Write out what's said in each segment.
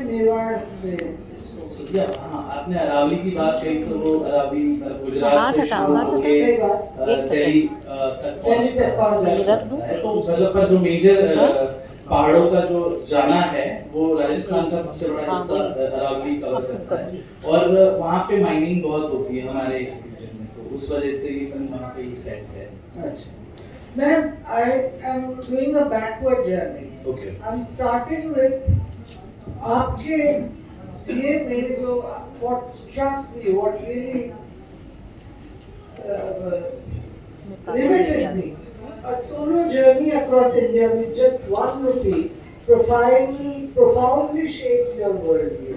मेवाड़ में इसको या हाँ, आपने अरावली की बात कही तो वो अरावली गुजरात से शुरू होके सही बात। दिल्ली तक पहुंचता है। तो मतलब का जो मेजर पहाड़ों का जो जाना है वो राजस्थान का सबसे बड़ा हिस्सा अरावली कवर करता है और वहाँ पे माइनिंग बहुत होती है हमारे रीजन में, तो उस वजह से ये फिल्म वहाँ पे ही सेट है। अच्छा ma'am, I am doing a backward journey. Okay. I'm starting with आपके ये मेरे जो what struck me, what really riveted me, a solo journey across India with just 1 rupee profoundly shaped your worldview.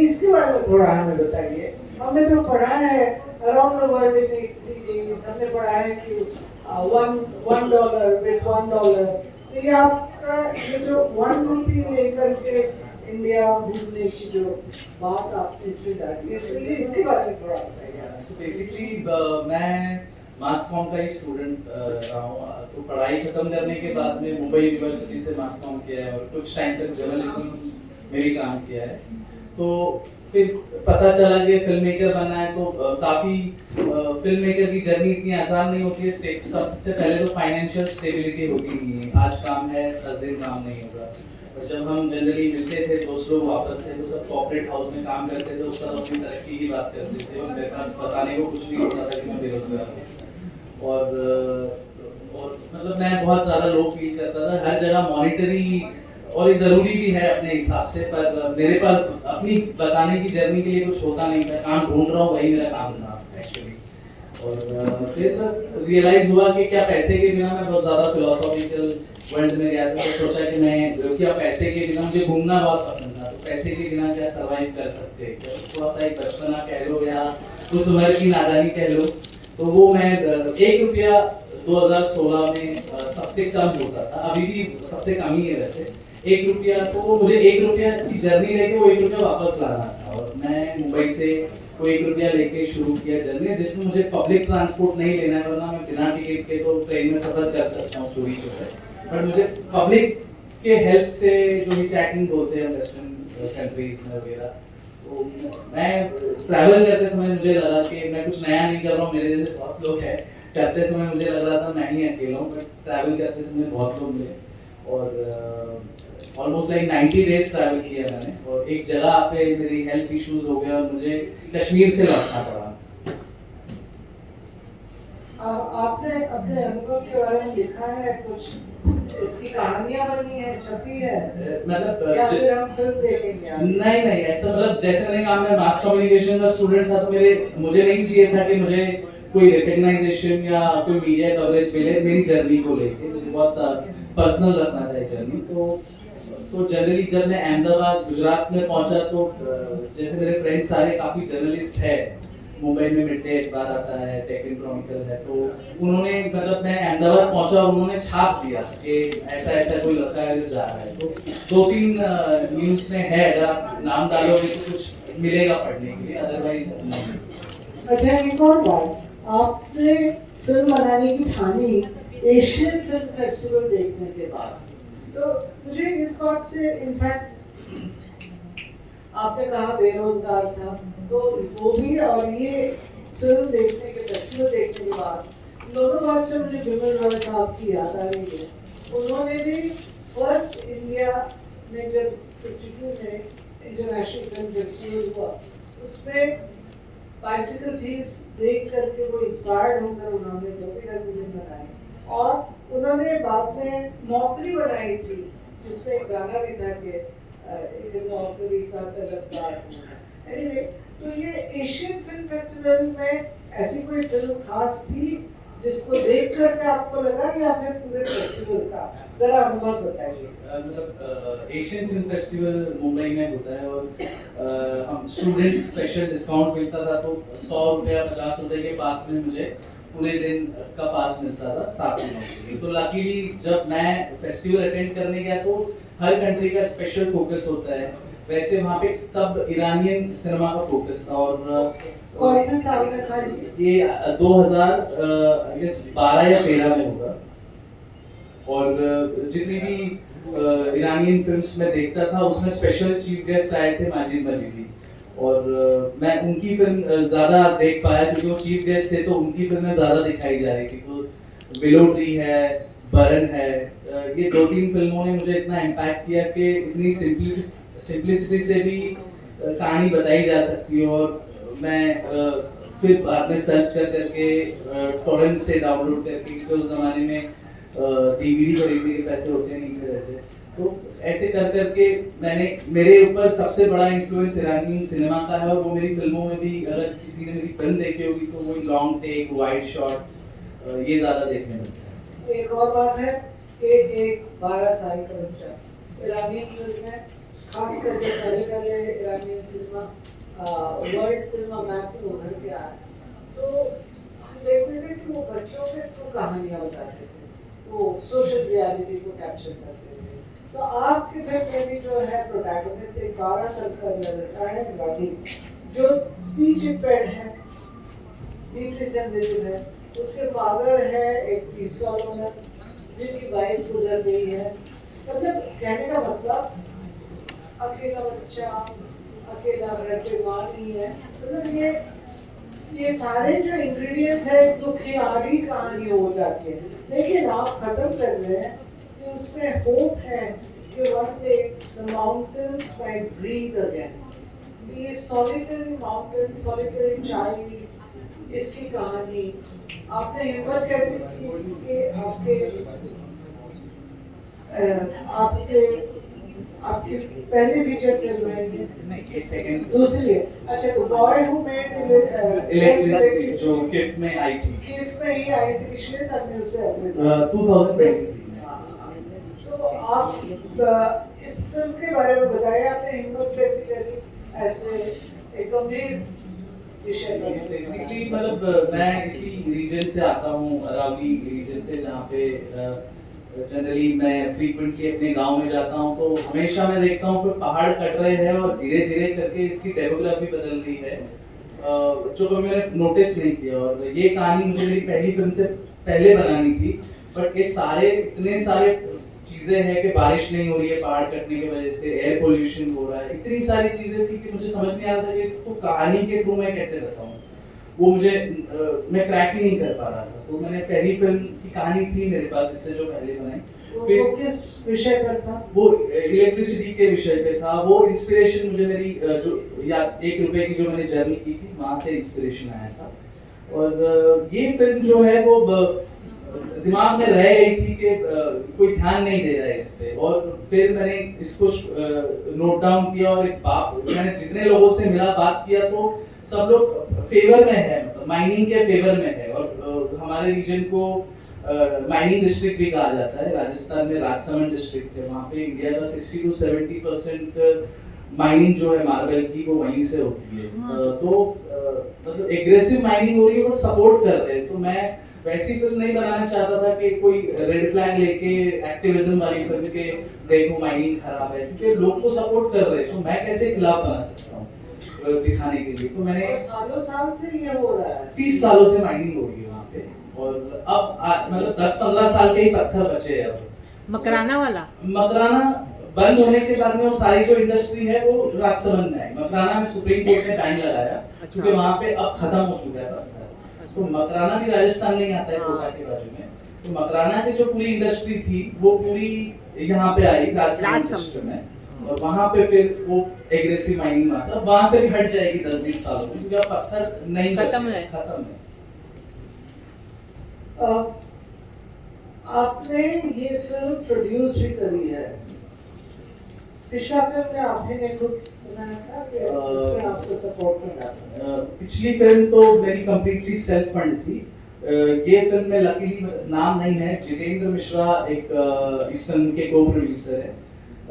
इसके बारे में थोड़ा हमें बताइए। हमने तो पढ़ा है around the world in 80 days, हमने पढ़ा है कि $1 with $1, तो ये आपका ये जो 1 रुपी लेकर के इंडिया घूमने की जो बात आपने इसमें डाली है, तो ये इसके बारे में थोड़ा बताइए। So basically मैं मास कॉम का ही स्टूडेंट रहा हूँ, तो पढ़ाई खत्म करने के बाद में मुंबई यूनिवर्सिटी से मास कॉम किया है और कुछ टाइम तक जर्नलिज्म में भी काम किया है। तो फिर पता चला कि फिल्म मेकर बनना है, तो काफ़ी फिल्म मेकर की जर्नी इतनी आसान नहीं होती है। सबसे पहले तो फाइनेंशियल स्टेबिलिटी होती नहीं है, आज काम है 10 दिन काम नहीं होगा। और जब हम जनरली मिलते थे दोस्त लोग वापस से, तो सब कॉर्पोरेट हाउस में काम करते थे, उस सब अपनी तरक्की की बात करते थे और मेरे पास बताने को कुछ नहीं होता था कि मैं बेरोजगार हूँ। और मतलब मैं बहुत ज़्यादा लो फील करता था हर जगह मॉनिटरी, और ये ज़रूरी भी है अपने हिसाब से, पर मेरे पास अपनी बताने की जर्नी के लिए कुछ होता नहीं था। काम ढूंढ रहा हूँ, वही मेरा काम था एक्चुअली। और फिर रियलाइज हुआ कि क्या पैसे के बिना, मैं बहुत ज़्यादा फिलोसॉफिकल वर्ल्ड में गया था, तो सोचा कि मैं क्या पैसे के बिना, मुझे घूमना बहुत पसंद था, तो पैसे के बिना क्या सर्वाइव कर सकते हैं, थोड़ा सा एक बचपना कह लो या उस उम्र की नादानी कह लो। तो वो मैं 1 रुपया 2016 में सबसे कम होता था, अभी भी सबसे कम ही है वैसे 1 रुपया। तो मुझे 1 रुपया की जर्नी लेके वो 1 रुपया वापस लाना था, और मैं मुंबई से वो 1 रुपया लेके शुरू किया जर्नी, जिसमें मुझे पब्लिक ट्रांसपोर्ट नहीं लेना है, वरना मैं बिना टिकट के तो ट्रेन में सफर कर सकता हूँ चोरी चोरी, बट मुझे पब्लिक के हेल्प से जो चैटिंग बोलते हैं वेस्टर्न कंट्रीज में वगैरह, तो मैं ट्रैवल करते समय मुझे लगा कि मैं कुछ नया नहीं कर रहा हूँ, मेरे जैसे बहुत लोग हैं। करते समय मुझे लग रहा था मैं ही अकेला हूँ, बट ट्रैवल करते समय बहुत लोग मिले और ऑलमोस्ट लाइक 90 डेज ट्रैवल किया मैंने, और एक जगह पे मेरी हेल्थ इश्यूज हो गया और मुझे कश्मीर से लौटना पड़ा। आपने अपने अनुभव के बारे में लिखा है कुछ, इसकी कहानियां बनी है, छपी है, मतलब या फिर हम फिल्म देखेंगे? नहीं नहीं, ऐसा मतलब जैसे मैंने कहा मैं मास कम्युनिकेशन का स्टूडेंट था, तो मुझे नहीं चाहिए था कि मुझे कोई रिकग्नाइजेशन या कोई मीडिया कवरेज मिले मेरी जर्नी को लेके, मुझे बहुत पर्सनल रखना था जर्नी। तो जनरली जब मैं अहमदाबाद गुजरात में पहुंचा, तो जैसे मेरे फ्रेंड्स सारे काफ़ी जर्नलिस्ट है, मुंबई में मिड डे अखबार आता है, टेक क्रॉनिकल है, तो उन्होंने मतलब मैं अहमदाबाद पहुंचा और उन्होंने छाप दिया कि ऐसा ऐसा कोई लड़का है जो जा रहा है। तो 2-3 न्यूज़ में है, अगर आप नाम डालोगे तो कुछ मिलेगा पढ़ने के लिए, अदरवाइज नहीं। अच्छा एक और बात, आपने फिल्म बनाने की ठानी एशियन फिल्म फेस्टिवल देखने के बाद, तो मुझे इस बात से इनफैक्ट आपने कहा बेरोजगार था, तो वो भी और ये फिल्म देखने के फेस्टिवल देखने के बाद, दोनों बात से मुझे बिमल रॉय साहब की याद आ रही है। उन्होंने भी फर्स्ट इंडिया में जब 52 में इंटरनेशनल फिल्म फेस्टिवल हुआ, उसमें बाइसिकल थीव्स देख करके वो इंस्पायर्ड होकर उन्होंने धोबी फिल्म बनाई, और उन्होंने बाद में नौकरी बनाई थी, जिसमें एक गाना भी था कि एक नौकरी का तलबगार हूं। एनीवे, तो ये एशियन फिल्म फेस्टिवल में ऐसी कोई फिल्म खास थी जिसको देख करके आपको लगा, या फिर पूरे फेस्टिवल का जरा अनुभव बताइए? मतलब एशियन फिल्म फेस्टिवल मुंबई में होता है और हम स्टूडेंट्स स्पेशल डिस्काउंट मिलता था, तो 100 रुपया 50 रुपये के पास में मुझे पूरे दिन का पास मिलता था 7 दिनों के लिए। तो लकीली जब मैं फेस्टिवल अटेंड करने गया, तो हर कंट्री का स्पेशल फोकस होता है, वैसे वहाँ पे तब ईरानियन सिनेमा का फोकस था। और कौन से साल में था ये 2012 या 13 में होगा। और जितनी भी ईरानियन फिल्म्स में देखता था उसमें स्पेशल चीफ गेस्ट आए थे माजिद मजीदी, और मैं उनकी फिल्म ज़्यादा देख पाया क्योंकि वो चीफ गेस्ट थे, तो उनकी फिल्में ज़्यादा दिखाई जा रही थी। तो विलो ट्री है, बरन है, ये 2-3 फिल्मों ने मुझे इतना इम्पैक्ट किया कि इतनी सिंप्लिसिटी से भी कहानी बताई जा सकती है। और मैं फिर बाद में सर्च कर करके टॉरेंट से डाउनलोड करके, क्योंकि उस ज़माने में डीवीडी खरीदने के पैसे होते नहीं थे वैसे, तो ऐसे कर करके मैंने, मेरे ऊपर सबसे बड़ा इन्फ्लुएंस ईरानी सिनेमा का है। और वो मेरी फिल्मों में भी, अगर किसी ने मेरी फिल्म देखी होगी तो वो लॉन्ग टेक, वाइड शॉट, ये ज़्यादा देखने मिलता है। एक और बात है कि एक 12 साल का बच्चा ईरानियन फिल्म में, खास करके पहले Iranian cinema world cinema map में उभर के आया, तो हम देखते थे कि वो बच्चों के थ्रू कहानियाँ बताते थे, वो सोशल रियलिटी को कैप्चर करते थे। तो आपकी फिल्म में भी जो है प्रोटैगनिस्ट एक 12 साल का लड़का है रानी, जो स्पीच इम्पेयर्ड है, डीपली सेंसिटिव है। उसके फादर है एक पीस ओनर जिनकी वाइफ गुजर गई है। मतलब कहने का मतलब अकेला बच्चा, अकेला घर पे माँ नहीं है। मतलब ये सारे जो इंग्रेडिएंट्स है दुखियारी कहानी हो जाती है, लेकिन आप खत्म कर रहे हैं कि उसमें होप है कि one day the mountains might breathe again. ये सॉलिटरी माउंटेन, सॉलिटरी चाइल्ड, इसकी कहानी आपने हिम्मत कैसे की कि आपके आपकी पहली फीचर फिल्म है ये? नहीं, ये सेकंड, दूसरी है। अच्छा, तो बॉय हू मेड इलेक्ट्रिसिटी जो किफ में आई थी, किफ में ही आई थी, पिछले साल में उससे अगले 2023 में। तो आप इस फिल्म के बारे में बताइए, आपने हिम्मत कैसे करी ऐसे एक गंभीर विषय पर? बेसिकली मतलब मैं इसी रीजन से आता हूँ, अरावली रीजन से, जहाँ पे जनरली मैं फ्रीक्वेंटली अपने गांव में जाता हूँ, तो हमेशा मैं देखता हूँ कि पहाड़ कट रहे हैं और धीरे धीरे करके इसकी डेमोग्राफी बदल रही है, जो कि मैंने नोटिस नहीं किया। और ये कहानी मुझे मेरी पहली फिल्म से पहले बनानी थी, बट ये सारे इतने सारे चीजें हैं कि बारिश नहीं हो रही है पहाड़ कटने की वजह से, एयर पोल्यूशन हो रहा है, इतनी सारी चीजें थी कि मुझे समझ नहीं आ रहा था कि इसको कहानी के थ्रू मैं कैसे बताऊं। वो मुझे मैं क्रैक ही नहीं कर पा रहा था। तो मैंने पहली फिल्म की कहानी थी मेरे पास इससे जो पहले बनाई, वो किस विषय पर था? वो इलेक्ट्रिसिटी के विषय पे था। वो इंस्पिरेशन मुझे मेरी जो या 1 रुपए की जो मैंने जर्नी की थी वहां से इंस्पिरेशन आया था। और ये फिल्म जो है वो दिमाग में रह गई थी कि कोई ध्यान नहीं दे रहा है इस पे। और फिर मैंने इसको नोट डाउन किया, और एक बात, मैंने जितने लोगों से मिला, बात किया, तो सब लोग फेवर में है, मतलब माइनिंग के फेवर में है। और हमारे रीजन को माइनिंग डिस्ट्रिक्ट भी कहा जाता है। राजस्थान में राजसमंद डिस्ट्रिक्ट है, वहाँ पे इंडिया का 60 to 70% माइनिंग जो है मार्बल की, वो वहीं से होती है। तो मतलब एग्रेसिव माइनिंग हो रही है, वो सपोर्ट कर रहे हैं। तो मैं वैसी फिल्म नहीं बनाना चाहता था कि कोई रेड फ्लैग लेके एक्टिविज्म वाली फिल्म के देखो माइनिंग खराब है, क्योंकि लोग तो सपोर्ट कर रहे हैं, तो मैं कैसे खिलाफ बना सकता हूँ दिखाने के लिए। तो मैंने सालों साल से ये हो रहा है, 30 सालों से माइनिंग हो रही है वहाँ पे, और अब मतलब 10-15 साल के ही पत्थर बचे हैं। अब मकराना वाला, मकराना बंद होने के बाद में वो सारी जो इंडस्ट्री है वो राजसमंद में आई। मकराना में सुप्रीम कोर्ट ने बैन लगाया, क्योंकि वहाँ पे अब खत्म हो चुका है पत्थर। तो मकराना भी राजस्थान में ही आता है, कोटा के बाजू में। तो मकराना की जो पूरी इंडस्ट्री थी वो पूरी यहाँ पे आई राजसमंद में, और वहाँ पे फिर वो एग्रेसिव माइनिंग वहाँ से भी हट जाएगी 10-20 सालों में, क्योंकि अब पत्थर नहीं खत्म है। आपने ये फिल्म प्रोड्यूस भी करी है, पिछला फिल्म में आपने ने खुद बनाया था कि उसमें आपको सपोर्ट मिला था? पिछली फिल्म तो मेरी कंप्लीटली सेल्फ फंड थी। ये फिल्म में लकीली नाम नहीं है, जितेंद्र मिश्रा एक इस फिल्म के को प्रोड्यूसर है।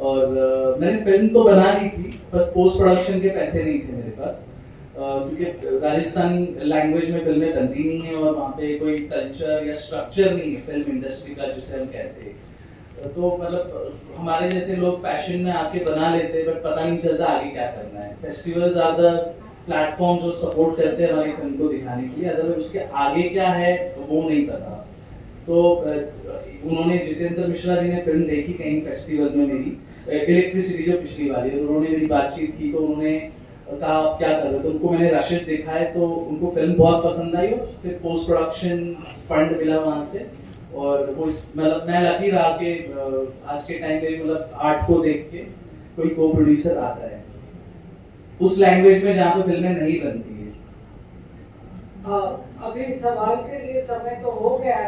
और मैंने फिल्म तो बना ली थी, बस पोस्ट प्रोडक्शन के पैसे नहीं थे मेरे पास, क्योंकि राजस्थानी लैंग्वेज में फिल्में बनती नहीं है, और वहाँ पे कोई कल्चर या स्ट्रक्चर नहीं है फिल्म इंडस्ट्री का, जिसे हम कहते हैं। तो मतलब हमारे जैसे लोग पैशन में आके बना लेते हैं, बट पता नहीं चलता आगे क्या करना है। फेस्टिवल्स आर द प्लेटफॉर्म जो सपोर्ट करते हैं हमारी फिल्म को दिखाने के लिए, अदरवाइज उसके आगे क्या है वो नहीं पता। तो उन्होंने जितेंद्र मिश्रा जी ने फिल्म देखी कहीं फेस्टिवल में मेरी इलेक्ट्रिसिटी जो पिछली वाली है, उन्होंने मेरी बातचीत की तो उन्होंने कहा आप क्या कर रहे हो, तो उनको मैंने रशेस देखा है तो उनको फिल्म बहुत पसंद आई और फिर पोस्ट प्रोडक्शन फंड मिला वहाँ से और वो मतलब मैं लकी रहा कि आज के टाइम में मतलब आर्ट को देख के कोई को प्रोड्यूसर आता है उस लैंग्वेज में जहाँ पे फिल्में नहीं बनती है। अभी सवाल के लिए समय तो हो गया है।